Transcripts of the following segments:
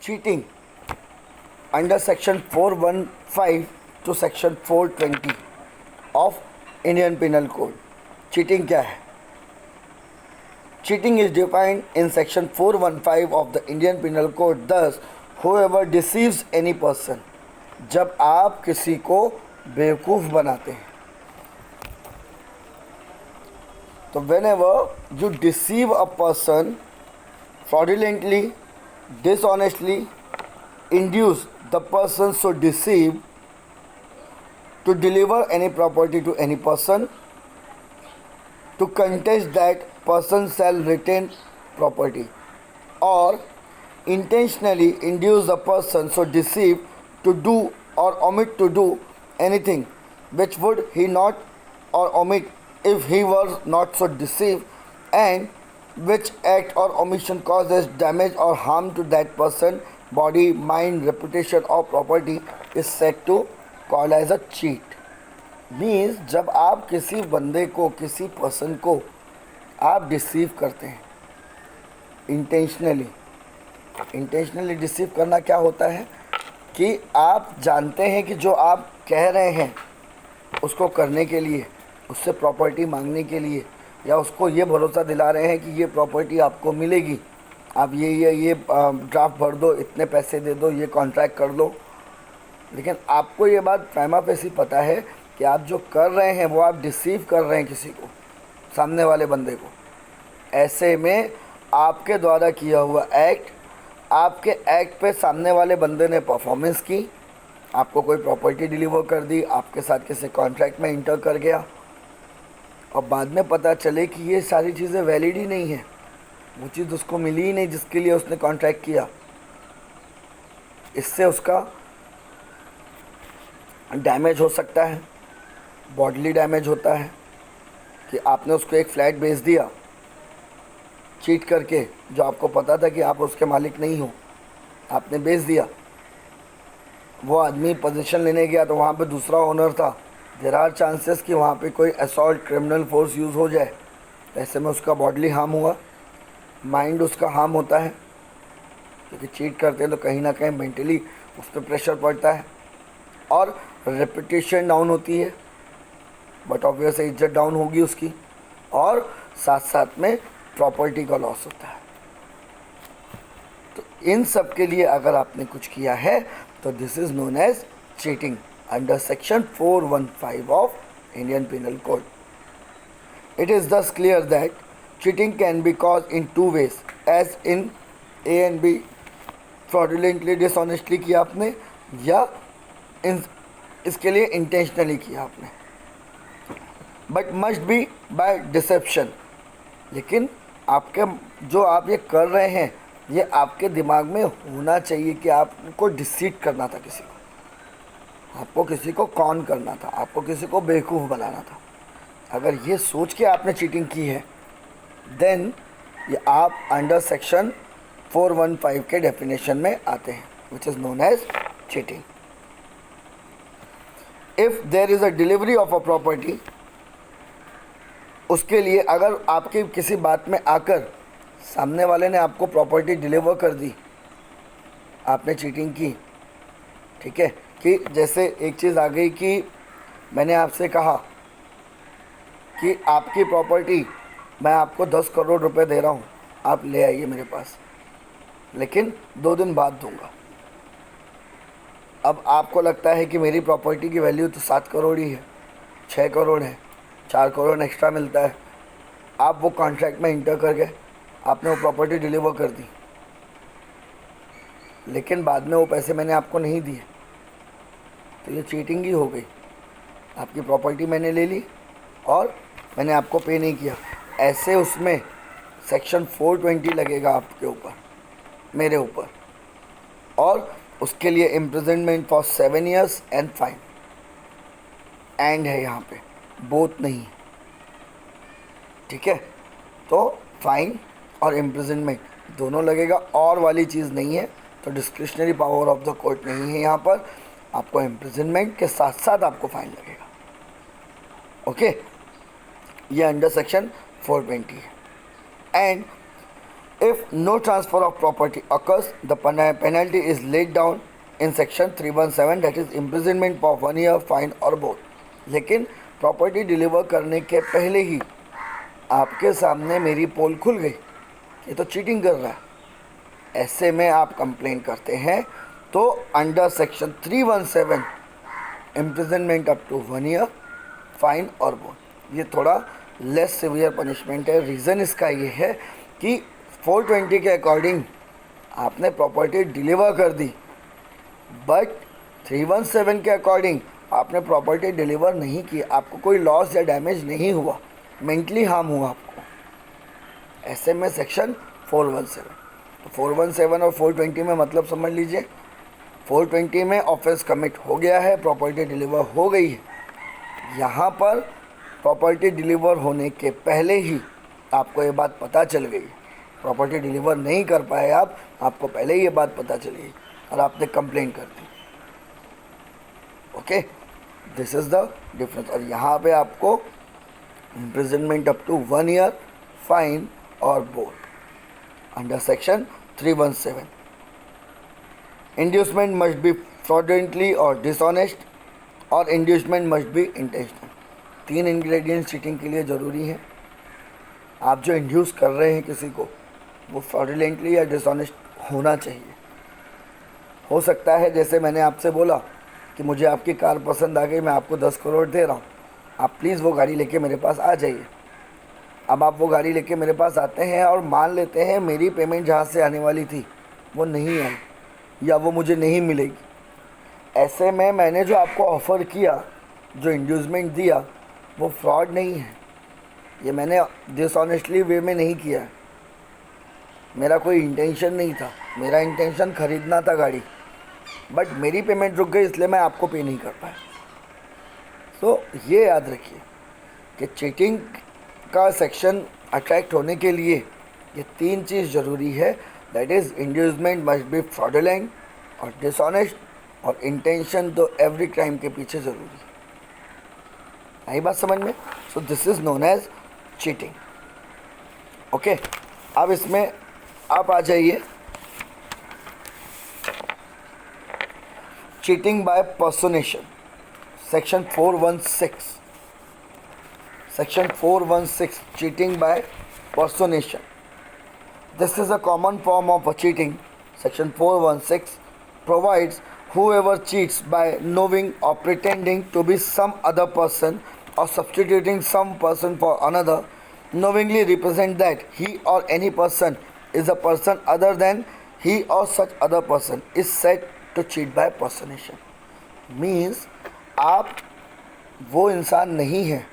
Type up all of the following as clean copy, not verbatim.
cheating under section 415 to section 420 of Indian Penal Code. Cheating क्या है? Cheating is defined in section 415 of the Indian Penal Code. Thus, whoever deceives any person, जब आप किसी को बेवकूफ़ बनाते हैं, तो whenever you deceive a person fraudulently, dishonestly, induce the person so deceived to deliver any property to any person, to contest that person shall retain property, or intentionally induce the person so deceived to do or omit to do anything which would he not or omit if he were not so deceived, and which act or omission causes damage or harm to that person, body, mind, reputation or property, is said to call as a cheat. Means जब आप किसी बंदे को, किसी person को आप deceive करते हैं इंटेंशनली डिसीव करना क्या होता है कि आप जानते हैं कि जो आप कह रहे हैं उसको करने के लिए, उससे प्रॉपर्टी मांगने के लिए, या उसको ये भरोसा दिला रहे हैं कि ये प्रॉपर्टी आपको मिलेगी, आप ये ड्राफ्ट भर दो, इतने पैसे दे दो, ये कॉन्ट्रैक्ट कर दो। लेकिन आपको ये बात प्राइमा फेसी पता है कि आप जो कर रहे हैं वो आप डिसीव कर रहे हैं किसी को, सामने वाले बंदे को। ऐसे में आपके द्वारा किया हुआ एक्ट, आपके एक्ट पे सामने वाले बंदे ने परफॉर्मेंस की, आपको कोई प्रॉपर्टी डिलीवर कर दी, आपके साथ किसी कॉन्ट्रैक्ट में इंटर कर गया, और बाद में पता चले कि ये सारी चीज़ें वैलिड ही नहीं है, वो चीज़ उसको मिली ही नहीं जिसके लिए उसने कॉन्ट्रैक्ट किया। इससे उसका डैमेज हो सकता है, बॉडली डैमेज होता है कि आपने उसको एक फ्लैट बेच दिया चीट करके, जो आपको पता था कि आप उसके मालिक नहीं हो, आपने बेच दिया। वो आदमी पोजीशन लेने गया तो वहाँ पे दूसरा ओनर था, देयर आर चांसेस कि वहाँ पे कोई असॉल्ट क्रिमिनल फोर्स यूज़ हो जाए। ऐसे में उसका बॉडली हार्म हुआ, माइंड उसका हार्म होता है, क्योंकि चीट करते हैं तो कहीं ना कहीं मेंटली उस पर प्रेशर पड़ता है, और रेपुटेशन डाउन होती है, बट ऑब्वियस इज्जत डाउन होगी उसकी, और साथ साथ में प्रॉपर्टी का लॉस होता है। तो इन सब के लिए अगर आपने कुछ किया है तो this is known as cheating under section 415 of Indian penal code. It is thus clear that cheating can be cause in two ways, as in A and B, fraudulently dishonestly किया आपने, या इसके लिए इंटेंशनली किया आपने, but must be by deception. लेकिन आपके जो आप ये कर रहे हैं ये आपके दिमाग में होना चाहिए कि आपको डिसीट करना था किसी को, आपको किसी को कॉन करना था, आपको किसी को बेवकूफ़ बनाना था। अगर ये सोच के आपने चीटिंग की है देन ये आप अंडर सेक्शन 415 के डेफिनेशन में आते हैं, which is known as cheating. If there is a delivery of a property, उसके लिए अगर आपकी किसी बात में आकर सामने वाले ने आपको प्रॉपर्टी डिलीवर कर दी, आपने चीटिंग की, ठीक है। कि जैसे एक चीज़ आ गई कि मैंने आपसे कहा कि आपकी प्रॉपर्टी मैं आपको 10 करोड़ रुपए दे रहा हूँ, आप ले आइए मेरे पास, लेकिन 2 दिन बाद दूंगा। अब आपको लगता है कि मेरी प्रॉपर्टी की वैल्यू तो 7 करोड़ ही है, 6 करोड़ है, 4 करोड़ एक्स्ट्रा मिलता है। आप वो कॉन्ट्रैक्ट में इंटर कर गए, आपने वो प्रॉपर्टी डिलीवर कर दी, लेकिन बाद में वो पैसे मैंने आपको नहीं दिए, तो ये चीटिंग ही हो गई। आपकी प्रॉपर्टी मैंने ले ली और मैंने आपको पे नहीं किया, ऐसे उसमें सेक्शन 420 लगेगा आपके ऊपर, मेरे ऊपर, और उसके लिए imprisonment for 7 years and fine. And है यहाँ पे, बोथ नहीं, ठीक है। तो फाइन और इम्प्रिजनमेंट दोनों लगेगा, और वाली चीज़ नहीं है, तो discretionary power of the court नहीं है यहाँ पर। आपको इम्प्रिजनमेंट के साथ साथ आपको फाइन लगेगा, ओके। ये अंडर सेक्शन 420 है। And If no transfer of property occurs, the penalty is laid down in section 317, that is imprisonment for 1 year, fine or both. लेकिन प्रॉपर्टी डिलीवर करने के पहले ही आपके सामने मेरी पोल खुल गई, ये तो चीटिंग कर रहा है, ऐसे में आप कंप्लेन करते हैं तो under section 317 imprisonment up to 1 year, fine और बोथ। ये थोड़ा लेस सिवियर पनिशमेंट है। रीज़न इसका ये है कि 420 के अकॉर्डिंग आपने प्रॉपर्टी डिलीवर कर दी, बट 317 के अकॉर्डिंग आपने प्रॉपर्टी डिलीवर नहीं की, आपको कोई लॉस या डैमेज नहीं हुआ, मेंटली हार्म हुआ आपको, ऐसे में सेक्शन 417। तो 417 और 420 में मतलब समझ लीजिए, 420 में ऑफेंस कमिट हो गया है, प्रॉपर्टी डिलीवर हो गई है। यहाँ पर प्रॉपर्टी डिलीवर होने के पहले ही आपको ये बात पता चल गई, प्रॉपर्टी डिलीवर नहीं कर पाए आपको पहले ही ये बात पता चल गई और आपने कंप्लेंट कर दी। Okay, this is the difference. और यहाँ पे आपको imprisonment up to 1 year, fine और both under section 317। Inducement must be fraudulently और डिसऑनेस्ट, और inducement must be intentional. 3 ingredients cheating के लिए ज़रूरी हैं। आप जो इंड्यूस कर रहे हैं किसी को, वो फ्रॉडुलेंटली या डिसऑनेस्ट होना चाहिए। हो सकता है जैसे मैंने आपसे बोला कि मुझे आपकी कार पसंद आ गई, मैं आपको 10 करोड़ दे रहा हूँ, आप प्लीज़ वो गाड़ी लेके मेरे पास आ जाइए। अब आप वो गाड़ी लेके मेरे पास आते हैं और मान लेते हैं मेरी पेमेंट जहाँ से आने वाली थी वो नहीं आई या वो मुझे नहीं मिलेगी। ऐसे में मैंने जो आपको ऑफ़र किया, जो इंड्यूसमेंट दिया, वो फ्रॉड नहीं है, ये मैंने डिसऑनेस्टली वे में नहीं किया है। मेरा कोई इंटेंशन नहीं था, मेरा इंटेंशन ख़रीदना था गाड़ी, बट मेरी पेमेंट रुक गई इसलिए मैं आपको पे नहीं कर पाया। तो ये याद रखिए कि चीटिंग का सेक्शन अट्रैक्ट होने के लिए ये 3 चीज़ ज़रूरी है, that is inducement must be fraudulent और डिसऑनेस्ट, और इंटेंशन तो एवरी क्राइम के पीछे ज़रूरी है। आई बात समझ में? So this is known as cheating. Okay, अब इसमें आप आ जाइए cheating by personation, section 416। Section 416, cheating by personation. This is a common form of cheating. Section 416 provides whoever cheats by knowing or pretending to be some other person or substituting some person for another, knowingly represent that he or any person is a person other than he or such other person is said to cheat by personation. Means आप वो इंसान नहीं है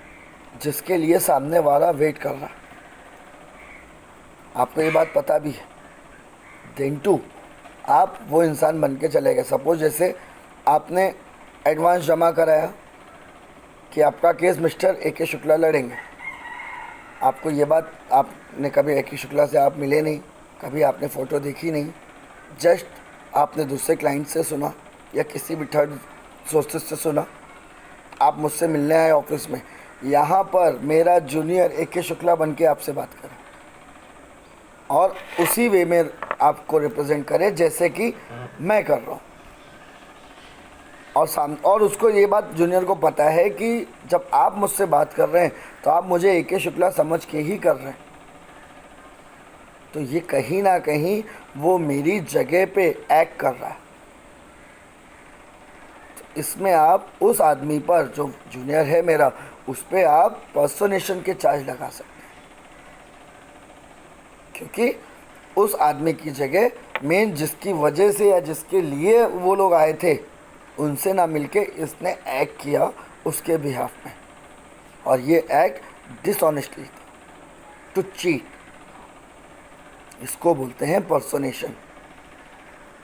जिसके लिए सामने वाला wait कर रहा है, आपको ये बात पता भी है। देन 2, आप वो इंसान बन के चले गए। सपोज जैसे आपने एडवांस जमा कराया कि आपका केस मिस्टर A.K. शुक्ला लड़ेंगे। आपको ये बात, आपने कभी A.K. शुक्ला से आप मिले नहीं, कभी आपने फ़ोटो देखी नहीं, जस्ट आपने दूसरे क्लाइंट से सुना या किसी भी थर्ड सोर्सेस से सुना, आप मुझसे मिलने आए ऑफिस में, यहाँ पर मेरा जूनियर A.K. शुक्ला बन के आपसे बात करे और उसी वे में आपको रिप्रेजेंट करे जैसे कि मैं कर रहा हूँ, और उसको ये बात जूनियर को पता है कि जब आप मुझसे बात कर रहे हैं तो आप मुझे A.K. शुक्ला समझ के ही कर रहे हैं। तो ये कहीं ना कहीं वो मेरी जगह पे एक्ट कर रहा है। तो इसमें आप उस आदमी पर, जो जूनियर है मेरा, उस पर आप पर्सोनेशन के चार्ज लगा सकते हैं, क्योंकि उस आदमी की जगह मेन जिसकी वजह से या जिसके लिए वो लोग आए थे उनसे ना मिलके इसने एक्ट किया उसके बिहाफ में, और ये एक्ट डिसऑनेस्टली था, टू चीट। इसको बोलते हैं पर्सोनेशन।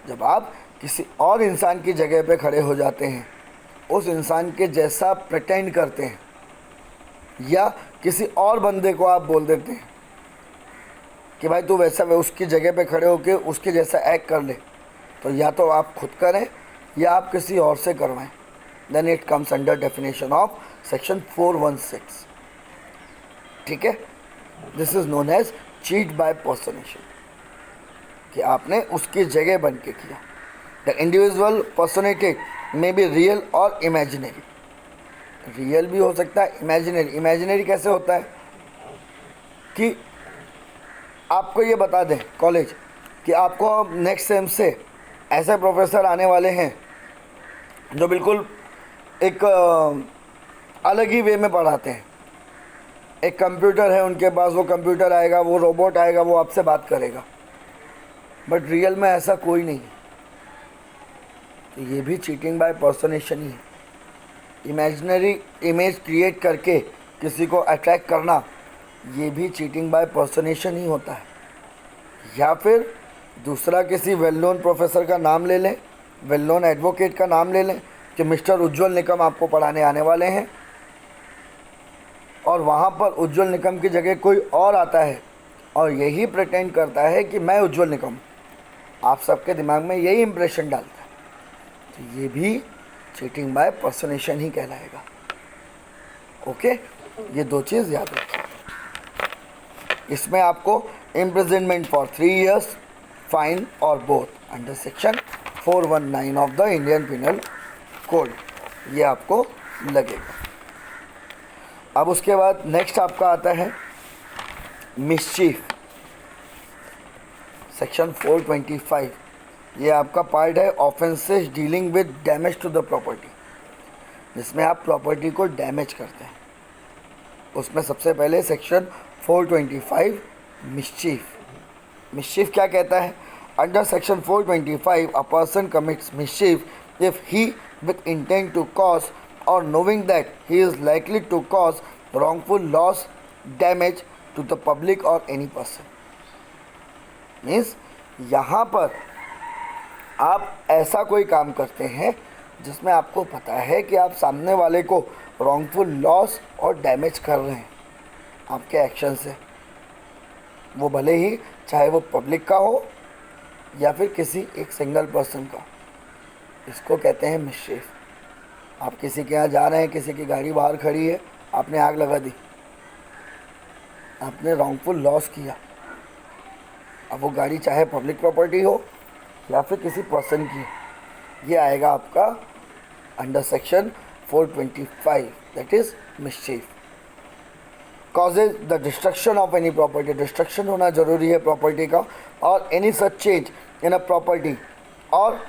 जब आप किसी और इंसान की जगह पे खड़े हो जाते हैं, उस इंसान के जैसा प्रिटेंड करते हैं, या किसी और बंदे को आप बोल देते हैं कि भाई तू वैसा उसकी जगह पे खड़े होके उसके जैसा एक्ट कर ले, तो या तो आप खुद करें या आप किसी और से करवाएं, then it comes under definition of section 416। ठीक है, this is known as cheat by personation. कि आपने उसकी जगह बन के किया। The individual personated may be real और इमेजिनरी। रियल भी हो सकता है, इमेजिनरी। इमेजिनरी कैसे होता है कि आपको ये बता दें कॉलेज कि आपको नेक्स्ट सेम से ऐसे प्रोफेसर आने वाले हैं जो बिल्कुल एक अलग ही वे में पढ़ाते हैं। एक कंप्यूटर है उनके पास, वो कंप्यूटर आएगा, वो रोबोट आएगा, वो आपसे बात करेगा, बट रियल में ऐसा कोई नहीं है। तो ये भी चीटिंग बाय पर्सनेशन ही है। इमेजिनरी इमेज क्रिएट करके किसी को अट्रैक्ट करना, ये भी चीटिंग बाय पर्सनेशन ही होता है। या फिर दूसरा किसी वेल नोन प्रोफेसर का नाम ले लें, वेल नोन एडवोकेट का नाम ले लें कि मिस्टर उज्ज्वल निकम आपको पढ़ाने आने वाले हैं, और वहाँ पर उज्ज्वल निकम की जगह कोई और आता है और यही प्रिटेंड करता है कि मैं उज्ज्वल निकम। आप सबके दिमाग में यही इंप्रेशन डालता है। तो ये भी चीटिंग बाय पर्सनेशन ही कहलाएगा। ओके, ये दो चीज़ याद रखें। इसमें आपको इम्प्रिजनमेंट फॉर 3 years, फाइन और both under section 419 of the Indian penal code, ये आपको लगेगा। अब उसके बाद नेक्स्ट आपका आता है मिसचीफ, सेक्शन 425। ये आपका पार्ट है offences dealing with damage to the property, जिसमें आप प्रॉपर्टी को डैमेज करते हैं। उसमें सबसे पहले सेक्शन 425 मिसचीफ। मिसचीफ क्या कहता है? Under section 425 a person commits mischief if he with intent to cause or knowing that he is likely to cause wrongful loss, damage to the public or any person. Means यहाँ पर आप ऐसा कोई काम करते हैं जिसमें आपको पता है कि आप सामने वाले को wrongful loss और डैमेज कर रहे हैं आपके एक्शन से, वो भले ही चाहे वो पब्लिक का हो या फिर किसी एक सिंगल पर्सन का। इसको कहते हैं मिसचीफ। आप किसी के यहाँ जा रहे हैं, किसी की गाड़ी बाहर खड़ी है, आपने आग लगा दी, आपने रॉन्गफुल लॉस किया। अब वो गाड़ी चाहे पब्लिक प्रॉपर्टी हो या फिर किसी पर्सन की, ये आएगा आपका under section 425, that is mischief. Causes the destruction of any property, destruction होना जरूरी है प्रॉपर्टी का, और any such change in a property और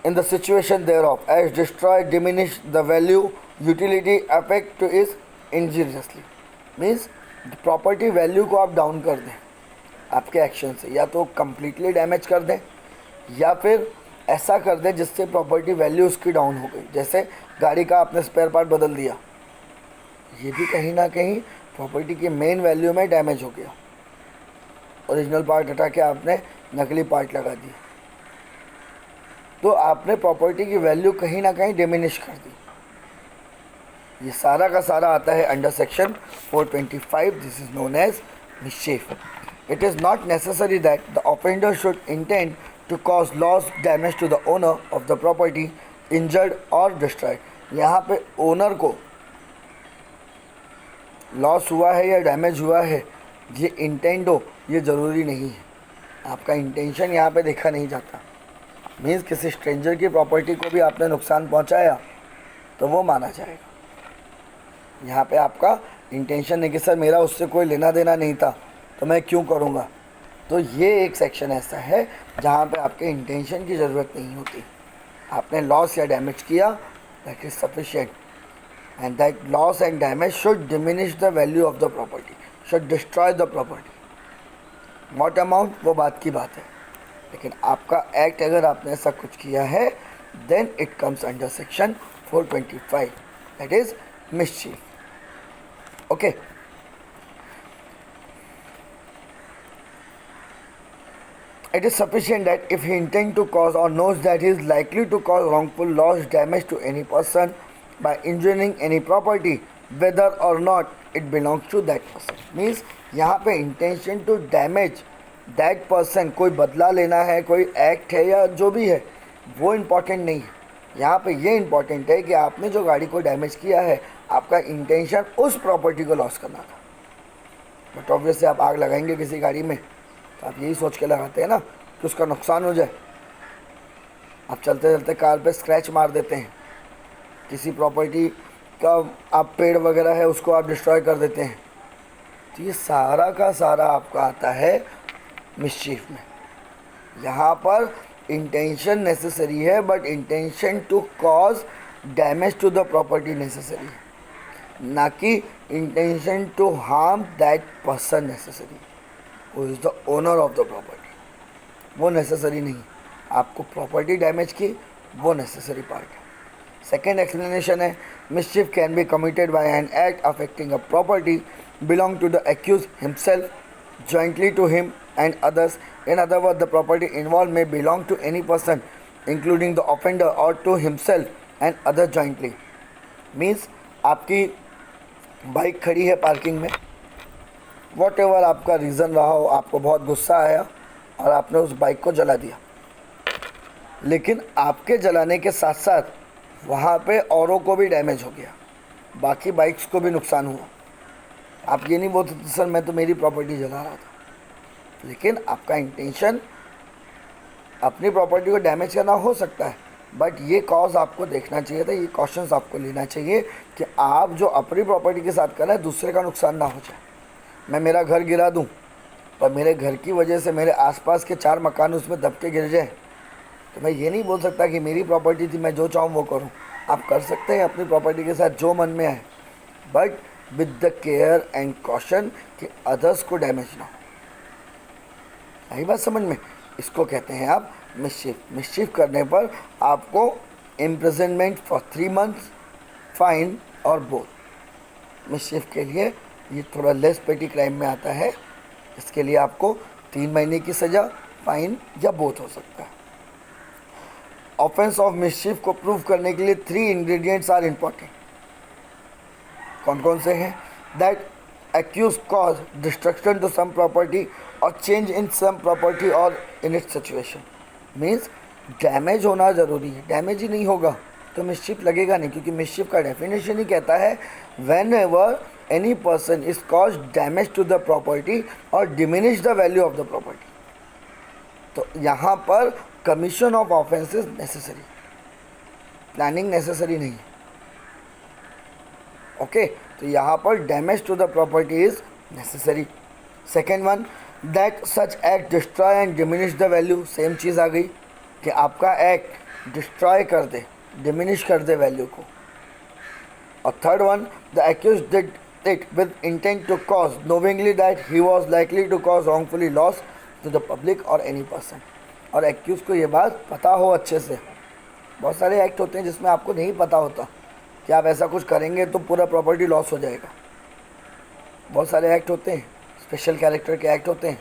in the situation thereof as destroy, diminish the value, utility, affect to is injuriously। means property value को आप down कर दें आपके एक्शन से, या तो कंप्लीटली डैमेज कर दें या फिर ऐसा कर दें जिससे प्रॉपर्टी वैल्यू उसकी डाउन हो गई। जैसे गाड़ी का आपने स्पेयर पार्ट बदल दिया, ये भी कहीं ना कहीं प्रॉपर्टी की मेन वैल्यू में डैमेज हो गया। ओरिजिनल पार्ट हटा के आपने नकली पार्ट लगा दिया, तो आपने प्रॉपर्टी की वैल्यू कहीं ना कहीं डिमिनिश कर दी। ये सारा का सारा आता है under section 425। This is known as mischief. It is not necessary that the offender should intend to cause loss damage to the owner of the property injured और डिस्ट्रॉयड। यहाँ पे ओनर को लॉस हुआ है या डैमेज हुआ है, ये इंटेंड हो, ये ज़रूरी नहीं है। आपका इंटेंशन यहाँ पे देखा नहीं जाता। मीन्स किसी स्ट्रेंजर की प्रॉपर्टी को भी आपने नुकसान पहुंचाया तो वो माना जाएगा। यहाँ पे आपका इंटेंशन नहीं कि सर मेरा उससे कोई लेना देना नहीं था तो मैं क्यों करूँगा। तो ये एक सेक्शन ऐसा है जहाँ पे आपके इंटेंशन की ज़रूरत नहीं होती। आपने लॉस या डैमेज किया, that is sufficient, and that loss and damage should diminish the value of the property, should destroy the property. What amount, वो बात की बात है, लेकिन आपका एक्ट अगर आपने ऐसा कुछ किया है then it comes under section 425, that is mischief. Okay, it is sufficient that if he intends to cause or knows that he is likely to cause wrongful loss, damage to any person by injuring any property, whether or not it belongs to that person। means यहाँ पे intention to damage that person, कोई बदला लेना है, कोई act है या जो भी है, वो इम्पॉर्टेंट नहीं है। यहाँ पे ये इम्पॉर्टेंट है कि आपने जो गाड़ी को डैमेज किया है, आपका इंटेंशन उस प्रॉपर्टी को लॉस करना था। बट ऑब्वियसली आप आग लगाएंगे किसी गाड़ी में तो आप यही सोच के लगाते हैं ना कि उसका नुकसान हो जाए। आप चलते चलते कार पे स्क्रैच मार देते हैं, किसी प्रॉपर्टी का आप पेड़ वगैरह है उसको आप डिस्ट्रॉय कर देते हैं, तो ये सारा का सारा आपका आता है मिसचीफ में। यहाँ पर इंटेंशन नेसेसरी है, but intention to cause damage to the property necessary है, ना कि intention to harm that person necessary who is the owner of the property. वो नेसेसरी नहीं, आपको प्रॉपर्टी डैमेज की वो नेसेसरी पार्ट है। सेकेंड एक्सप्लेनेशन है mischief can be committed by an act affecting a property belong to the accused himself, jointly to him and others. In other words, the property involved may belong to any person including the offender or to himself and others jointly. Means आपकी bike खड़ी है parking में, what ever आपका reason रहा हो, आपको बहुत गुस्सा आया और आपने उस बाइक को जला दिया, लेकिन आपके जलाने के साथ साथ वहाँ पे औरों को भी डैमेज हो गया, बाकी बाइक्स को भी नुकसान हुआ। आप ये नहीं बोल सकते सर मैं तो मेरी प्रॉपर्टी जला रहा था, लेकिन आपका इंटेंशन अपनी प्रॉपर्टी को डैमेज करना हो सकता है, बट ये कॉज आपको देखना चाहिए था, ये कॉशंस आपको लेना चाहिए कि आप जो अपनी प्रॉपर्टी के साथ कर रहे हैं दूसरे का नुकसान ना हो जाए। मैं मेरा घर गिरा दूं और मेरे घर की वजह से मेरे आसपास के 4 मकान उसमें दब के गिर जाए, तो मैं ये नहीं बोल सकता कि मेरी प्रॉपर्टी थी मैं जो चाहूँ वो करूँ। आप कर सकते हैं अपनी प्रॉपर्टी के साथ जो मन में आए, but with the care and caution कि अदर्स को डैमेज ना हो। यही बात समझ में, इसको कहते हैं आप मिसचीफ। मिसचीफ करने पर आपको इम्प्रिजनमेंट फॉर 3 months, फाइन और बोथ। मिसचीफ के लिए ये थोड़ा लेस पेटी क्राइम में आता है, इसके लिए आपको 3 महीने की सज़ा, फाइन या बोथ हो सकता है। ऑफेंस ऑफ मिसचीफ को प्रूव करने के लिए 3 इंग्रेडिएंट्स आर इम्पॉर्टेंट। कौन कौन से हैं? That accused cause destruction to some property और चेंज इन सम प्रॉपर्टी और in its situation. Means damage होना ज़रूरी है, डैमेज ही नहीं होगा तो मिसचीफ लगेगा नहीं, क्योंकि मिसचीफ का डेफिनेशन ही कहता है whenever any person is cause damage to the property और diminish the value of the property. तो यहाँ पर commission of offence is necessary, planning necessary नहीं है। ओके, तो यहाँ पर damage to the property is necessary. Second one, that such act destroy and diminish the value. Same चीज़ आ गई कि आपका एक्ट डिस्ट्रॉय कर दे, डिमिनिश कर दे वैल्यू को। और third one, the accused did it with intent to cause knowingly that he was likely to cause wrongfully loss to the public और एनी पर्सन। और एक्यूज को ये बात पता हो अच्छे से। बहुत सारे एक्ट होते हैं जिसमें आपको नहीं पता होता कि आप ऐसा कुछ करेंगे तो पूरा प्रॉपर्टी लॉस हो जाएगा। बहुत सारे एक्ट होते हैं, स्पेशल कैरेक्टर के एक्ट होते हैं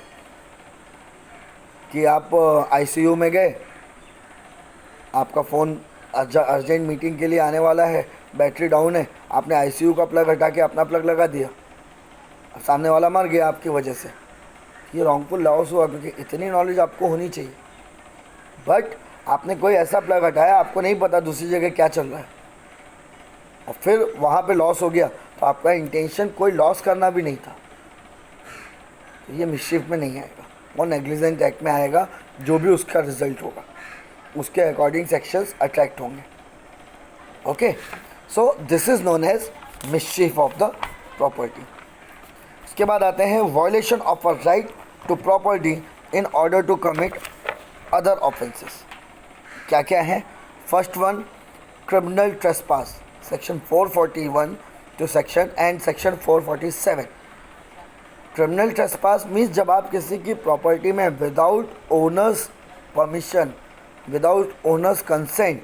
कि आप आईसीयू में गए, आपका फ़ोन अर्जेंट मीटिंग के लिए आने वाला है, बैटरी डाउन है, आपने आईसीयू का प्लग हटा के अपना प्लग लगा दिया, अब सामने वाला मर गया आपकी वजह से। ये रॉन्गफुल लॉस हुआ, क्योंकि इतनी नॉलेज आपको होनी चाहिए। बट आपने कोई ऐसा प्लग हटाया, आपको नहीं पता दूसरी जगह क्या चल रहा है, और फिर वहाँ पे लॉस हो गया, तो आपका इंटेंशन कोई लॉस करना भी नहीं था, तो ये मिसचीफ में नहीं आएगा, वो नेग्लिजेंट एक्ट में आएगा। जो भी उसका रिजल्ट होगा उसके अकॉर्डिंग सेक्शंस अट्रैक्ट होंगे। Okay, so this is known as mischief of the property. इसके बाद आते हैं violation of a right to property in order to commit other offences. क्या क्या है? First one, criminal trespass, section 441 to section and section 447। Criminal trespass means जब आप किसी की प्रॉपर्टी में without owner's permission, without owner's consent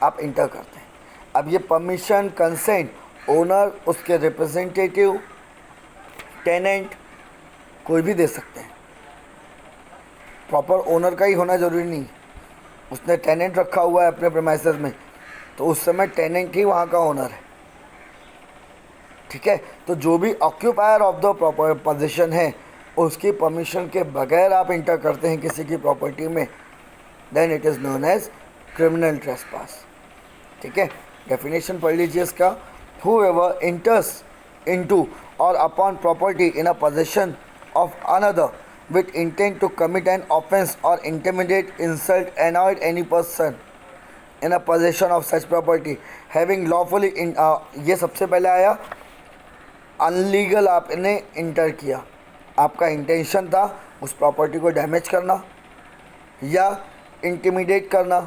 आप enter करते हैं। अब ये परमिशन, कंसेंट, ओनर, उसके रिप्रेजेंटेटिव, टेनेंट, कोई भी दे सकते हैं। प्रॉपर ओनर का ही होना ज़रूरी नहीं। उसने टेनेंट रखा हुआ है अपने प्रीमाइसेस में, तो उस समय टेनेंट ही वहाँ का ओनर है। ठीक है, तो जो भी occupier of the proper position है उसकी परमिशन के बगैर आप इंटर करते हैं किसी की प्रॉपर्टी में, then it is known as criminal trespass. ठीक है, डेफिनेशन पढ़ लीजिए इसका। whoever enters into or upon property in a possession of another with intent to commit an offense or intimidate, insult, annoy any person in a possession of such property having lawfully ये सबसे पहले आया illegal, आपने inter किया, आपका intention था उस property को डैमेज करना या इंटिमिडेट करना,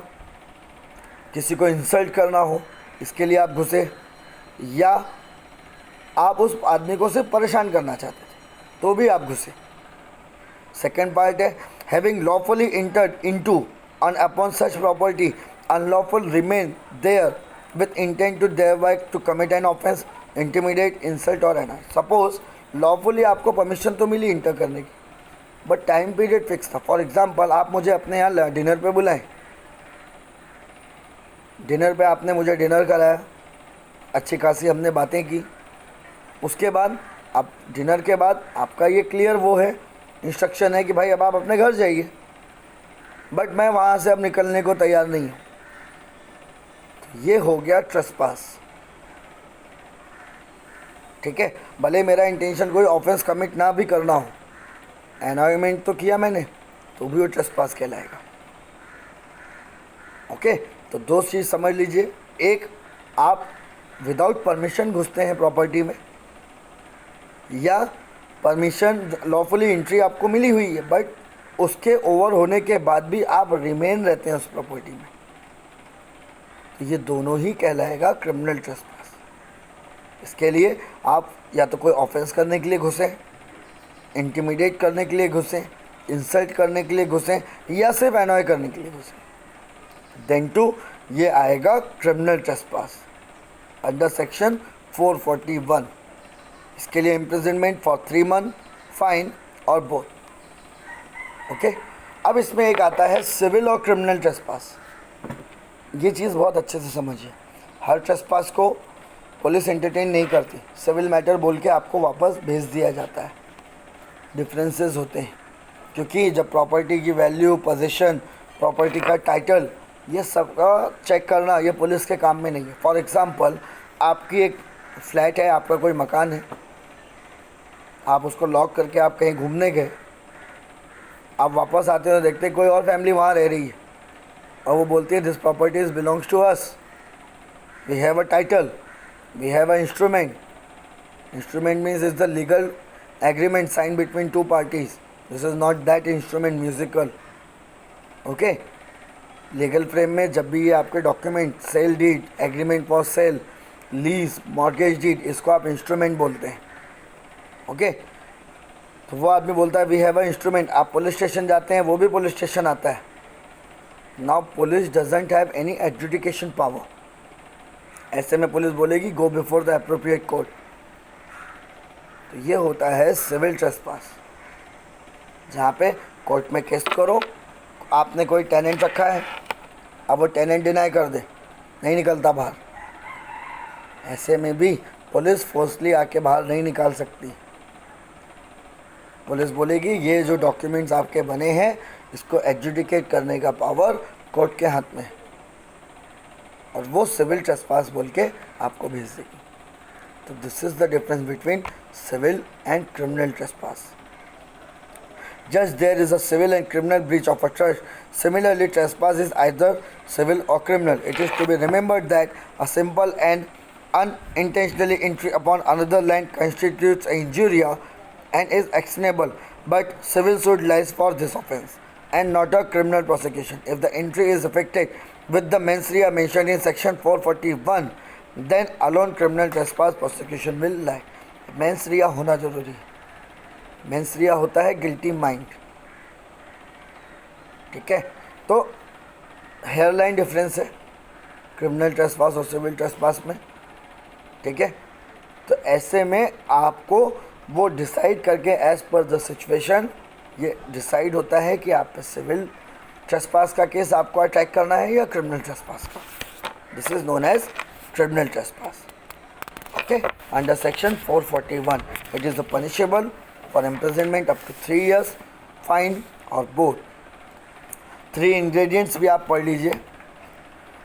किसी को इंसल्ट करना हो, इसके लिए आप घुसे, या आप उस आदमी को सिर्फ परेशान करना चाहते थे तो भी आप घुसे। सेकेंड पार्ट है having lawfully entered into and upon such property unlawful remain there with intent to thereby to commit an offence, intimidate, insult और एना। सपोज लॉफुली आपको परमिशन तो मिली इंटर करने की, बट टाइम पीरियड फिक्स था। For example आप मुझे अपने यहाँ डिनर पे बुलाएं, डिनर पे आपने मुझे डिनर कराया, अच्छी खासी हमने बातें की, उसके बाद आप डिनर के बाद आपका ये क्लियर वो है इंस्ट्रक्शन है कि भाई अब आप अपने घर जाइए, बट मैं वहाँ से अब निकलने को तैयार नहीं हूँ, तो ये हो गया ट्रेसपास। ठीक है, भले मेरा इंटेंशन कोई ऑफेंस कमिट ना भी करना हो, एनॉयमेंट तो किया मैंने, तो भी वो ट्रेसपास कहलाएगा। ओके, तो दो चीज़ समझ लीजिए, एक आप विदाउट परमिशन घुसते हैं प्रॉपर्टी में, या परमिशन लॉफुली एंट्री आपको मिली हुई है बट उसके ओवर होने के बाद भी आप रिमेन रहते हैं उस प्रॉपर्टी में, तो ये दोनों ही कहलाएगा क्रिमिनल ट्रेसपास। इसके लिए आप या तो कोई ऑफेंस करने के लिए घुसें, इंटिमिडेट करने के लिए घुसें, इंसल्ट करने के लिए घुसें, या सिर्फ एनॉय करने के लिए घुसें, देन टू ये आएगा क्रिमिनल ट्रेसपास अंडर सेक्शन 441। इसके लिए इम्प्रिजनमेंट फॉर 3 मंथ, फाइन और बोथ। ओके, अब इसमें एक आता है सिविल और क्रिमिनल ट्रेसपास। ये चीज़ बहुत अच्छे से समझिए, हर ट्रेसपास को पुलिस एंटरटेन नहीं करती, सिविल मैटर बोल के आपको वापस भेज दिया जाता है। डिफरेंसेस होते हैं, क्योंकि जब प्रॉपर्टी की वैल्यू, पोजीशन, प्रॉपर्टी का टाइटल, ये सब का चेक करना ये पुलिस के काम में नहीं है। फॉर एग्ज़ाम्पल, आपकी एक फ्लैट है, आपका कोई मकान है, आप उसको लॉक करके आप कहीं घूमने गए, आप वापस आते हो देखते कोई और फैमिली वहाँ रह रही है और वो बोलती है this property is belongs to us, we have a title, we have a instrument. Instrument means is the legal agreement sign between two parties, this is not that instrument musical. Okay, legal frame में जब भी ये आपके document, sale deed, agreement for sale, lease, mortgage deed, इसको आप instrument बोलते हैं। Okay, तो वो आदमी बोलता है वी हैव अ इंस्ट्रूमेंट, आप पुलिस स्टेशन जाते हैं, वो भी पुलिस स्टेशन आता है। Now police doesn't have any adjudication power, ऐसे में पुलिस बोलेगी go before the appropriate court. तो ये होता है सिविल ट्रेसपास, जहाँ पे कोर्ट में केस करो, आपने कोई टेनेंट रखा है, अब वो टेनेंट डिनाई कर दे, नहीं निकलता बाहर, ऐसे में भी पुलिस फोर्सली आके बाहर नहीं निकाल सकती। पुलिस बोलेगी ये जो डॉक्यूमेंट्स आपके बने हैं इसको एडजुडिकेट करने का पावर कोर्ट के हाथ में है, और वो सिविल ट्रेसपास बोल के आपको भेज देगी। तो this is the difference between civil and criminal trespass. Just there is a civil and criminal breach of a trust. Similarly, trespass is either civil or criminal. It is to be remembered that a simple and unintentionally entry upon another land constitutes an injuria and is actionable, but civil suit lies for this offence and not a criminal prosecution. If the entry is effected with the mens rea mentioned in section 441, then alone criminal trespass prosecution will lie. Mens rea होना जरूरी है। Mains रिया होता है guilty mind. ठीक है, तो hairline difference है criminal trespass और सिविल ट्रेसपास में। ठीक है, तो ऐसे में आपको वो डिसाइड करके एज पर द सिचुएशन ये डिसाइड होता है कि आप सिविल ट्रेसपास का केस आपको अटैक करना है या क्रिमिनल ट्रेसपास का। This is known as criminal trespass. Okay, under section 441 it is punishable for imprisonment up to 3 years, fine or both. 3 ingredients भी आप पढ़ लीजिए,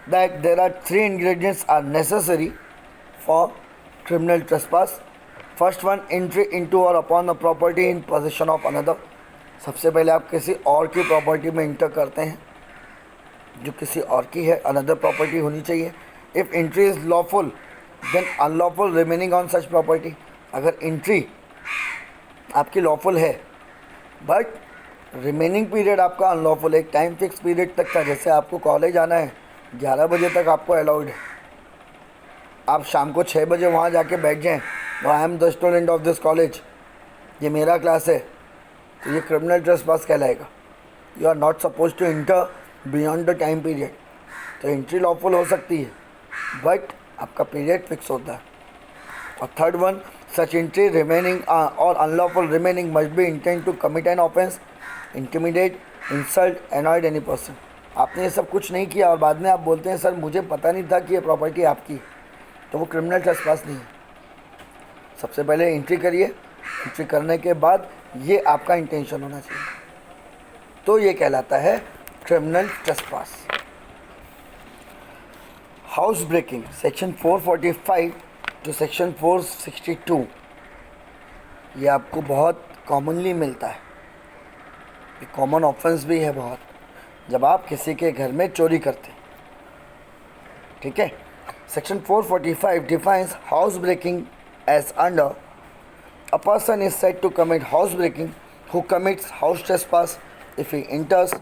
that there are 3 ingredients are necessary for criminal trespass. First one, entry into or upon the property in possession of another. सबसे पहले आप किसी और की प्रॉपर्टी में इंटर करते हैं जो किसी और की है, अनदर प्रॉपर्टी होनी चाहिए। If entry is lawful then unlawful remaining on such property. अगर एंट्री आपकी लॉफुल है बट रिमेनिंग पीरियड आपका अनलॉफुल है, एक टाइम फिक्स पीरियड तक था, जैसे आपको कॉलेज आना है 11 बजे तक आपको अलाउड है, आप शाम को 6 बजे वहाँ जाके बैठ जाएँ, I am the student of this college, ये मेरा क्लास है, तो ये क्रिमिनल ट्रेसपास कहलाएगा। You are not suppose to enter beyond the time period. तो एंट्री लॉफुल हो सकती है बट आपका पीरियड फिक्स होता है। और third one, such entry remaining और unlawful remaining must be intend to commit an offence, intimidate, insult, annoyed any person. आपने ये सब कुछ नहीं किया और बाद में आप बोलते हैं सर मुझे पता नहीं था कि ये प्रॉपर्टी आपकी, तो वो क्रिमिनल ट्रेसपास नहीं है। सबसे पहले एंट्री करिए, एंट्री करने के बाद ये आपका इंटेंशन होना चाहिए, तो ये कहलाता है criminal trespass. House breaking section 445 to section 462, ये आपको बहुत कॉमनली मिलता है, ये कॉमन ऑफेंस भी है बहुत, जब आप किसी के घर में चोरी करते हैं। ठीक है, section 445 defines house breaking as under a person is said to commit house breaking who commits house trespass if he enters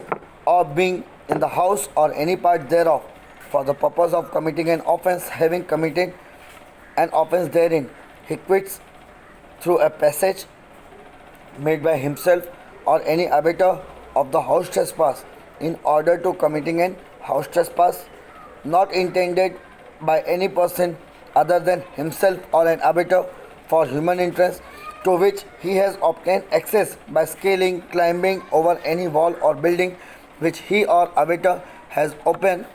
or being in the house or any part thereof for the purpose of committing an offence, having committed an offence therein he quits through a passage made by himself or any abettor of the house trespass in order to committing an house trespass not intended by any person other than himself or an abettor for human interest to which he has obtained access by scaling, climbing over any wall or building which he or abettor has opened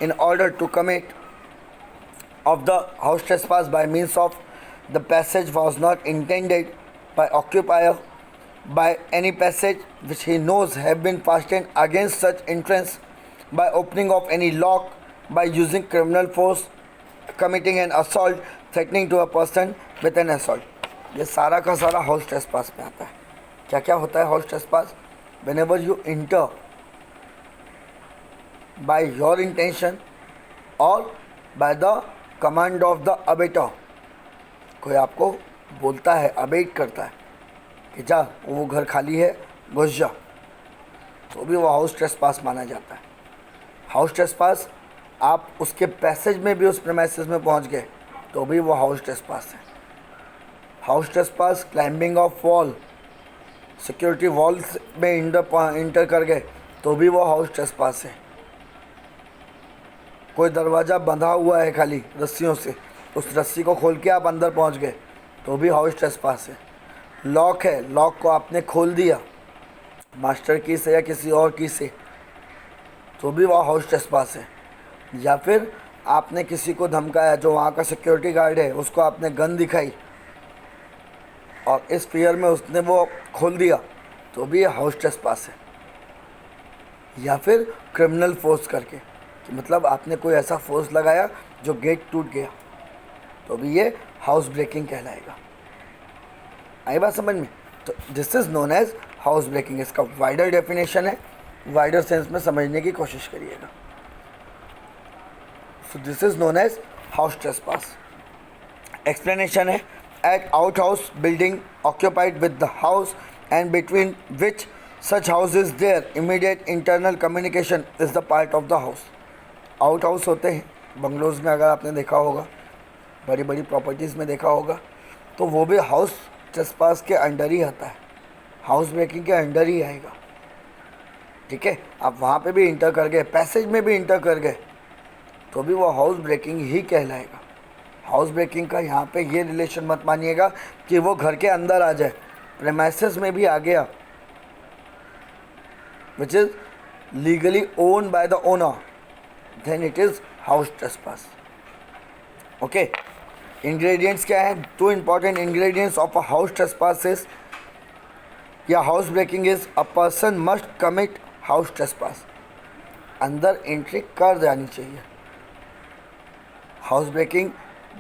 in order to commit of the house trespass by means of the passage was not intended by occupier by any passage which he knows have been fastened against such entrance by opening of any lock, by using criminal force, committing an assault, threatening to a person with an assault। ये सारा का सारा house trespass में आता है। क्या क्या होता है house trespass? Whenever you enter by your intention और by the command of the abettor, कोई आपको बोलता है, अबेट करता है कि जा वो घर खाली है घुस जा, तो भी वो हाउस ट्रेसपास माना जाता है। हाउस ट्रेसपास आप उसके पैसेज में भी उस प्रेमाइसेस में पहुंच गए तो भी वो हाउस ट्रेसपास है। House trespass, climbing of wall, security walls में इंटर कर गए तो भी वो हाउस ट्रेसपास है। कोई दरवाज़ा बंधा हुआ है खाली रस्सियों से, उस रस्सी को खोल के आप अंदर पहुंच गए तो भी हाउस ट्रेसपास है। लॉक है, लॉक को आपने खोल दिया मास्टर की से या किसी और की से, तो भी वह हाउस ट्रेसपास है। या फिर आपने किसी को धमकाया, जो वहाँ का सिक्योरिटी गार्ड है उसको आपने गन दिखाई और इस फियर में उसने वो खोल दिया तो भी ये हाउस ट्रेसपास है। या फिर क्रिमिनल फोर्स करके, कि मतलब आपने कोई ऐसा फोर्स लगाया जो गेट टूट गया, तो भी ये हाउस ब्रेकिंग कहलाएगा। आई बात समझ में? तो this is known as house breaking. इसका वाइडर डेफिनेशन है, वाइडर सेंस में समझने की कोशिश करिएगा। So this is known as house trespass. Explanation है, at out house building occupied with the house and between which such house is there immediate internal communication is the part of the house. Out house होते हैं bungalows में, अगर आपने देखा होगा, बड़ी बड़ी प्रॉपर्टीज़ में देखा होगा, तो वो भी हाउस ट्रेसपास के अंडर ही आता है, हाउस ब्रेकिंग के अंडर ही आएगा। ठीक है, आप वहाँ पे भी इंटर कर गए, पैसेज में भी इंटर कर गए, तो भी वो हाउस ब्रेकिंग ही कहलाएगा। हाउस ब्रेकिंग का यहाँ पे ये रिलेशन मत मानिएगा कि वो घर के अंदर आ जाए, प्रेमाइसेस में भी आ गया, which is legally owned by the owner, then it is house trespass. Okay, ingredients क्या हैं? Two important ingredients of a house trespass is या house breaking is a person must commit house trespass. अंदर entry कर जानी चाहिए। House breaking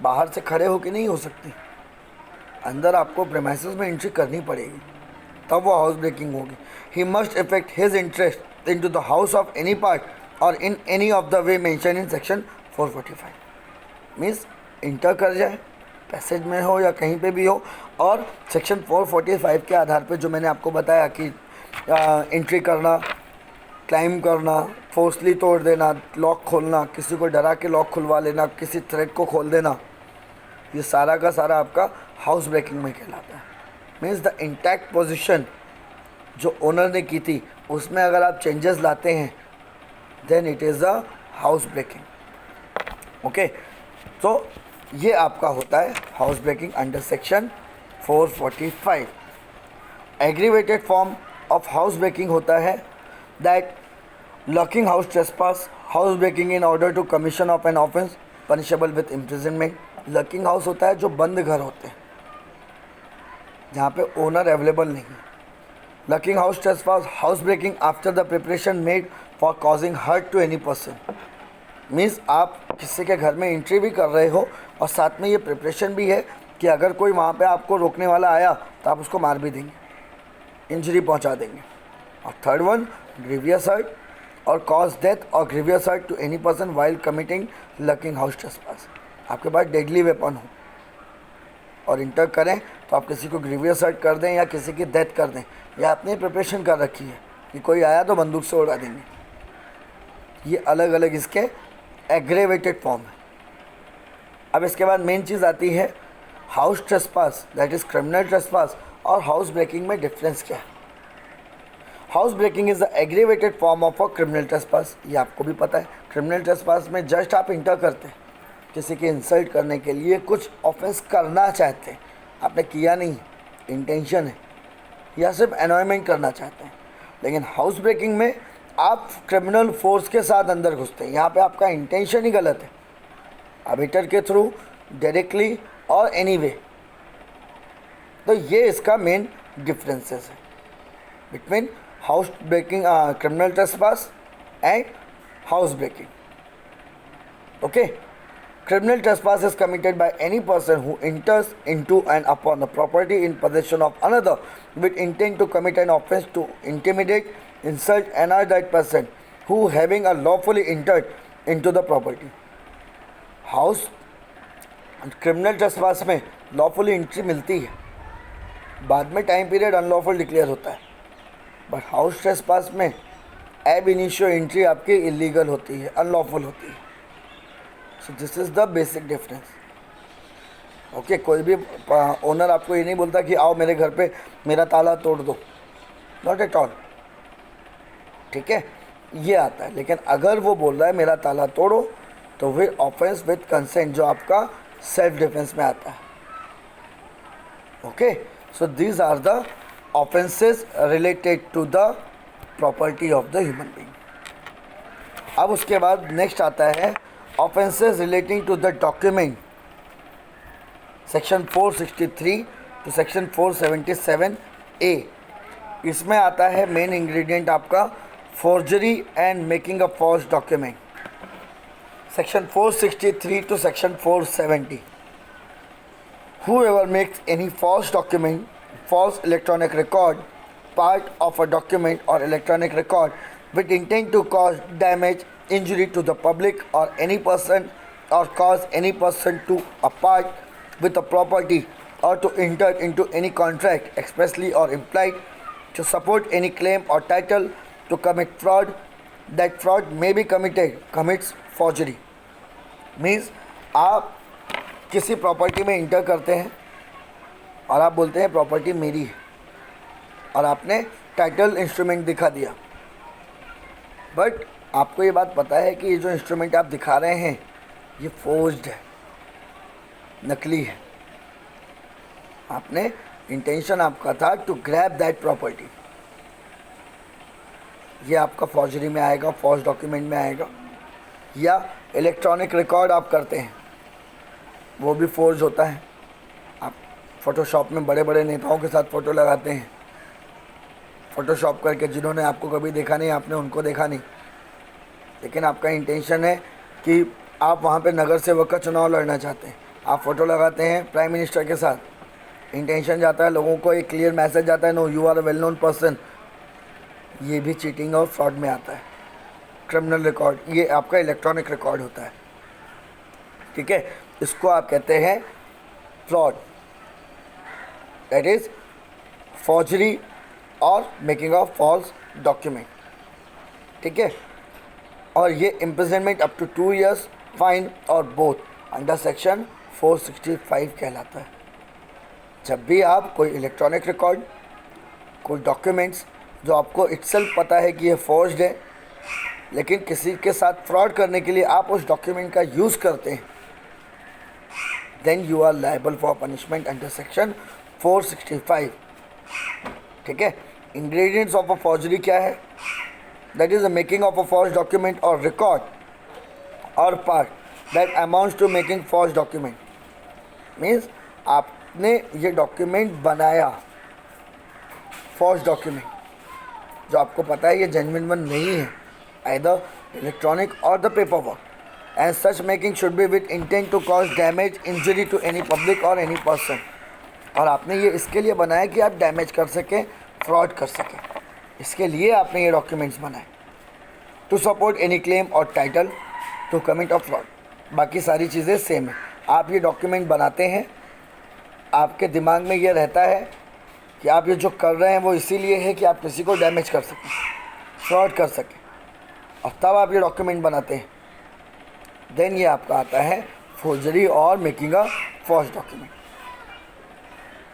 बाहर से खड़े होकर नहीं हो सकती, अंदर आपको प्रेमाइसेस में एंट्री करनी पड़ेगी। तब वो हाउस ब्रेकिंग होगी। He must effect his interest into the house of any part और in any of the way mention in section 445। Means enter कर जाए, पैसेज में हो या कहीं पे भी हो, और सेक्शन 445 के आधार पे जो मैंने आपको बताया कि एंट्री करना, क्लाइम करना, फोर्सली तोड़ देना, लॉक खोलना, किसी को डरा के लॉक खुलवा लेना, किसी थ्रेड को खोल देना, ये सारा का सारा आपका हाउस ब्रेकिंग में कहलाता है। मीन्स द इंटैक्ट पोजीशन जो ओनर ने की थी उसमें अगर आप चेंजेस लाते हैं then it is a house breaking. Okay, तो ये आपका होता है house breaking under section 445। Aggravated form of house breaking होता है that lurking house trespass, house breaking in order to commission of an offence punishable with imprisonment. Lurking house होता है जो बंद घर होते हैं जहाँ पे ओनर अवेलेबल नहीं है। Lurking house trespass, house breaking after the preparation made for causing hurt to any person. Means आप किसी के घर में एंट्री भी कर रहे हो और साथ में ये प्रिपरेशन भी है कि अगर कोई वहाँ पे आपको रोकने वाला आया तो आप उसको मार भी देंगे, इंजरी पहुँचा देंगे। और थर्ड वन, ग्रीवियस हर्ट और कॉज डेथ और grievous hurt to any person while committing lurking house trespass. आपके पास डेडली वेपन हो और इंटर करें तो आप किसी को ग्रीवियस हर्ट कर दें या किसी की डेथ कर दें, या आपने प्रिपरेशन कर रखी है कि कोई आया तो बंदूक से उड़ा देंगे। ये अलग अलग इसके एग्रेवेटेड फॉर्म है। अब इसके बाद मेन चीज़ आती है house trespass, that is criminal trespass, और हाउस ब्रेकिंग में डिफरेंस क्या है। House breaking is the aggravated form of a criminal trespass. ये आपको भी पता है। क्रिमिनल ट्रेसपास में जस्ट आप इंटर करते हैं किसी के इंसल्ट करने के लिए, कुछ ऑफेंस करना चाहते हैं, आपने किया नहीं, इंटेंशन है, या सिर्फ एनॉयमेंट करना चाहते हैं। लेकिन हाउस ब्रेकिंग में आप क्रिमिनल फोर्स के साथ अंदर घुसते हैं। यहाँ पे आपका इंटेंशन ही गलत है, आर्बिटर के थ्रू, डायरेक्टली और एनी वे। तो ये इसका मेन डिफरेंसेस है between house breaking, criminal trespass and house breaking. Okay, criminal trespass is committed by any person who enters into and upon the property in possession of another with intent to commit an offense to intimidate, insult, annoy that person who having a lawfully entered into the property. House criminal trespass में lawfully entry मिलती है, बाद में time period unlawful declare होता है, but house trespass में एब initio entry आपकी इलीगल होती है, अनलॉफुल होती है। सो this is the basic difference. Okay, कोई भी ओनर आपको ये नहीं बोलता कि आओ मेरे घर पे मेरा ताला तोड़ दो, नॉट एट ऑल, ठीक है, ये आता है। लेकिन अगर वो बोल रहा है मेरा ताला तोड़ो, तो फिर ऑफेंस विद कंसेंट जो आपका सेल्फ डिफेंस में आता है। Okay, so these are the offences related to the property of the human being. अब उसके बाद नेक्स्ट आता है offences relating to the document, section 463 to section 477A। इसमें आता है मेन इंग्रेडिएंट आपका forgery and making a false document, section 463 to section 470। Whoever makes any false document, false electronic record, part of a document or electronic record with intent to cause damage, injury to the public or any person, or cause any person to a part with a property or to enter into any contract expressly or implied to support any claim or title to commit fraud, that fraud may be committed, commits forgery. Means आप किसी property में inter करते हैं और आप बोलते हैं property मेरी है, और आपने टाइटल इंस्ट्रूमेंट दिखा दिया, बट आपको ये बात पता है कि ये जो इंस्ट्रूमेंट आप दिखा रहे हैं ये फोर्ज्ड है, नकली है। आपने इंटेंशन आपका था टू ग्रैब दैट प्रॉपर्टी, ये आपका फॉर्जरी में आएगा, फॉल्स डॉक्यूमेंट में आएगा। या इलेक्ट्रॉनिक रिकॉर्ड आप करते हैं, वो भी फोर्ज होता है। आप फ़ोटोशॉप में बड़े बड़े नेताओं के साथ फ़ोटो लगाते हैं, फ़ोटोशॉप करके, जिन्होंने आपको कभी देखा नहीं, आपने उनको देखा नहीं, लेकिन आपका इंटेंशन है कि आप वहाँ पे नगर सेवक का चुनाव लड़ना चाहते हैं। आप फ़ोटो लगाते हैं प्राइम मिनिस्टर के साथ, इंटेंशन जाता है, लोगों को एक क्लियर मैसेज जाता है, no you are a well known person, ये भी चीटिंग और फ्रॉड में आता है। क्रिमिनल रिकॉर्ड, ये आपका इलेक्ट्रॉनिक रिकॉर्ड होता है, ठीक है, इसको आप कहते हैं फ्रॉड, दैट इज फॉर्जरी और मेकिंग ऑफ फॉल्स डॉक्यूमेंट, ठीक है। और ये imprisonment up to 2 years, fine और बोथ अंडर सेक्शन 465 कहलाता है। जब भी आप कोई इलेक्ट्रॉनिक रिकॉर्ड, कोई डॉक्यूमेंट्स जो आपको इटसेल्फ पता है कि ये फॉर्ज्ड है, लेकिन किसी के साथ फ्रॉड करने के लिए आप उस डॉक्यूमेंट का यूज़ करते हैं, then you are liable for punishment under section 465, ठीक है। इंग्रेडिएंट्स ऑफ अ फॉर्जरी क्या है? That is the making of a forge document और रिकॉर्ड और part that amounts to making forge document. Means आपने ये डॉक्यूमेंट बनाया, फॉर्ज डॉक्यूमेंट, जो आपको पता है ये जेन्युइन वन नहीं है, आइदर इलेक्ट्रॉनिक और the paper work, and such making should be with intent to cause damage, injury to any public और एनी पर्सन। और आपने ये इसके लिए बनाया कि आप डैमेज कर सकें, फ्रॉड कर सकें, इसके लिए आपने ये डॉक्यूमेंट्स बनाए। टू सपोर्ट एनी क्लेम और title to commit of fraud, बाकी सारी चीज़ें सेम है। आप ये डॉक्यूमेंट बनाते हैं, आपके दिमाग में ये रहता है कि आप ये जो कर रहे हैं वो इसीलिए है कि आप किसी को डैमेज कर सकें, फ्रॉड कर सकें, और तब आप ये डॉक्यूमेंट बनाते हैं, देन ये आपका आता है फोर्जरी और making a forge document.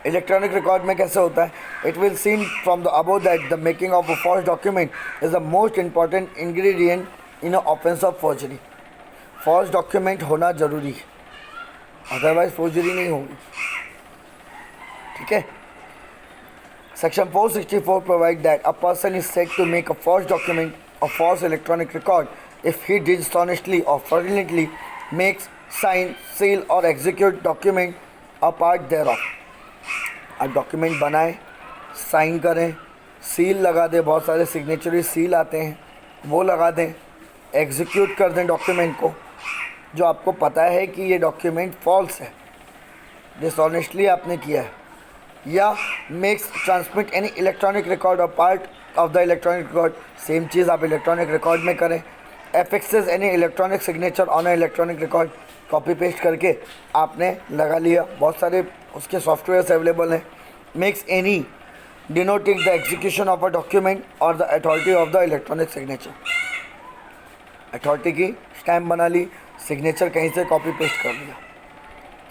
Electronic record में कैसे होता है? It will seen from the above that the making of a forge document is the most important ingredient in a offence of forgery. Forge document होना जरूरी है, otherwise forgery नहीं होगी, ठीक है। Section 464 provide that a person is said to make a forge document or false electronic record if he dishonestly or fraudulently makes, sign, seal or execute document a part thereof। आप document बनाएं, sign करें, seal लगा दें, बहुत सारे signatory seal आते हैं वो लगा दें, एग्जीक्यूट कर दें डॉक्यूमेंट को, जो आपको पता है कि ये डॉक्यूमेंट फॉल्स है, डिसऑनेस्टली आपने किया है, या makes transmit any electronic record और part of the electronic record, same चीज़ आप इलेक्ट्रॉनिक रिकॉर्ड में करें। Affixes any electronic signature on electronic record, copy paste करके आपने लगा लिया, बहुत सारे उसके सॉफ्टवेयर्स अवेलेबल हैं। Makes any denoting the execution of a document और the authority of the electronic signature, authority की स्टैम्प बना ली, सिग्नेचर कहीं से कॉपी पेस्ट कर लिया,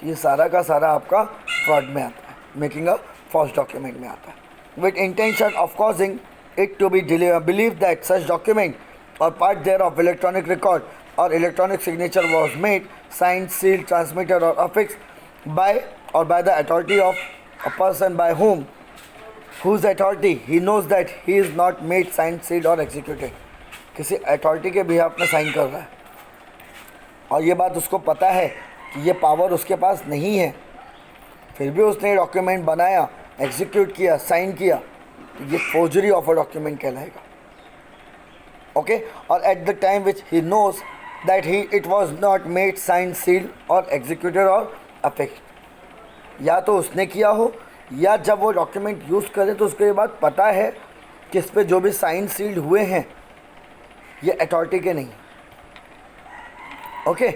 तो ये सारा का सारा आपका फ्रॉड में आता है, मेकिंग अ फॉल्स डॉक्यूमेंट में आता है। With intention of causing it to be believed that such document or part thereof electronic record or electronic signature was made, signed, sealed, transmitted or affixed by or by the authority of a person by whom, whose authority he knows that he is not made, signed, sealed or executed। किसी authority के behalf में sign कर रहा है और ये बात उसको पता है कि ये पावर उसके पास नहीं है, फिर भी उसने डॉक्यूमेंट बनाया, एग्जीक्यूट किया, साइन किया, ये फोर्जरी ऑफ अ डॉक्यूमेंट कहलाएगा, ओके। और at the time which he knows that he it was not made, sign, sealed और एग्जीक्यूटेड और अफेक्ट, या तो उसने किया हो या जब वो डॉक्यूमेंट यूज़ करे तो उसको ये बात पता है कि इस पे जो भी साइन सील्ड हुए हैं ये अथॉरिटी के नहीं, ओके।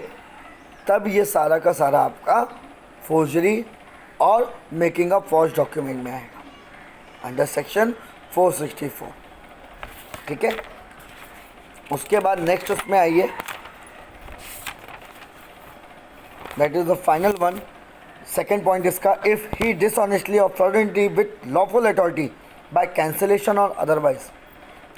तब ये सारा का सारा आपका फोर्जरी और मेकिंग अ फॉल्स डॉक्यूमेंट में आएगा अंडर सेक्शन 464, ठीक है। उसके बाद नेक्स्ट उसमें आइए, that is the final one, second point इसका, इफ ही डिसऑनेस्टली और fraudulently with lawful authority by cancellation और otherwise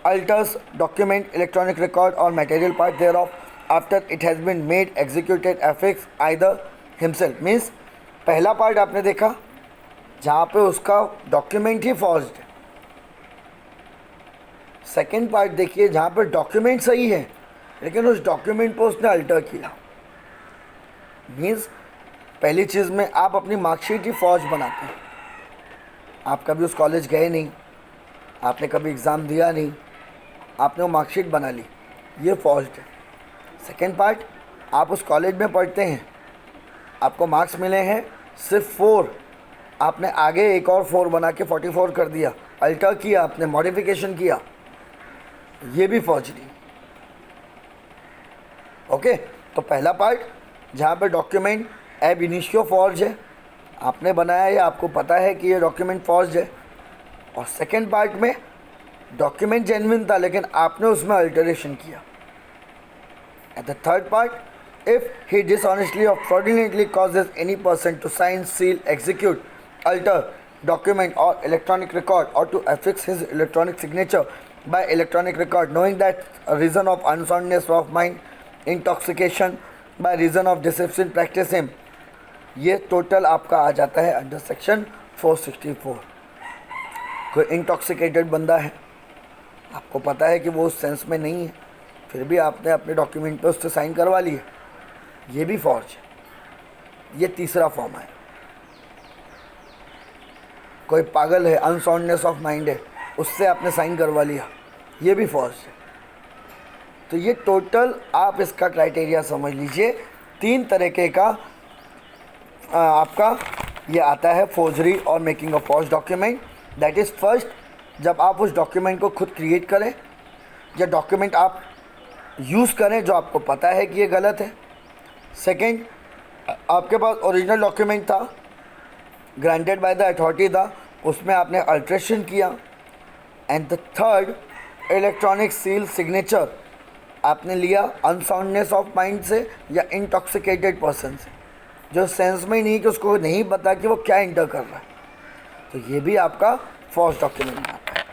alters document, electronic record और material part thereof after it has been made, executed, affix either himself. मीन्स पहला part आपने देखा जहाँ पे उसका डॉक्यूमेंट ही फॉल्स्ड है, सेकेंड पार्ट देखिए जहाँ पे डॉक्यूमेंट सही है लेकिन उस डॉक्यूमेंट पर उसने अल्टर किया। मीन्स पहली चीज़ में आप अपनी मार्कशीट ही फॉर्ज बनाते हैं, आप कभी उस कॉलेज गए नहीं, आपने कभी एग्ज़ाम दिया नहीं, आपने वो मार्कशीट बना ली, ये फॉर्ज्ड है। सेकेंड पार्ट, आप उस कॉलेज में पढ़ते हैं, आपको मार्क्स मिले हैं सिर्फ 4, आपने आगे एक और 4 बना के 44 कर दिया, अल्टर किया आपने, मॉडिफिकेशन किया, ये भी फॉर्जरी। ओके, तो पहला पार्ट जहाँ पे डॉक्यूमेंट एब इनिशियो फॉर्ज है, आपने बनाया है, आपको पता है कि ये डॉक्यूमेंट फॉर्ज है। और सेकेंड पार्ट में डॉक्यूमेंट जेन्युइन था लेकिन आपने उसमें अल्टरेशन किया। At the third part, if he dishonestly or fraudulently causes any person to sign, seal, execute, alter document or electronic record, or to affix his electronic signature by electronic record, knowing that a reason of unsoundness of mind, intoxication, by reason of deception practice him, ये total आपका आ जाता है under section 464। कोई intoxicated बंदा है, आपको पता है कि वो उस सेंस में नहीं है, फिर भी आपने अपने डॉक्यूमेंट पे उससे साइन करवा लिए, ये भी फॉर्ज है। ये तीसरा फॉर्म है। कोई पागल है, अनसाउंडनेस ऑफ माइंड है, उससे आपने साइन करवा लिया, ये भी फॉर्ज है। तो ये टोटल आप इसका क्राइटेरिया समझ लीजिए, 3 तरीके का आपका ये आता है फोर्जरी और making a false document. That is first, जब आप उस डॉक्यूमेंट को खुद क्रिएट करें या डॉक्यूमेंट आप यूज़ करें जो आपको पता है कि ये गलत है। सेकेंड, आपके पास ओरिजिनल डॉक्यूमेंट था, ग्रांटेड बाय द अथॉरिटी था, उसमें आपने अल्ट्रेशन किया। And the third, electronic seal signature आपने लिया अनसाउंडनेस ऑफ माइंड से या इंटॉक्सिकेटेड पर्सन से, जो सेंस में ही नहीं कि उसको नहीं पता कि वो क्या इंटर कर रहा है, तो ये भी आपका फॉल्स डॉक्यूमेंट आता है।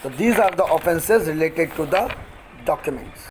तो these are the offences related to the documents.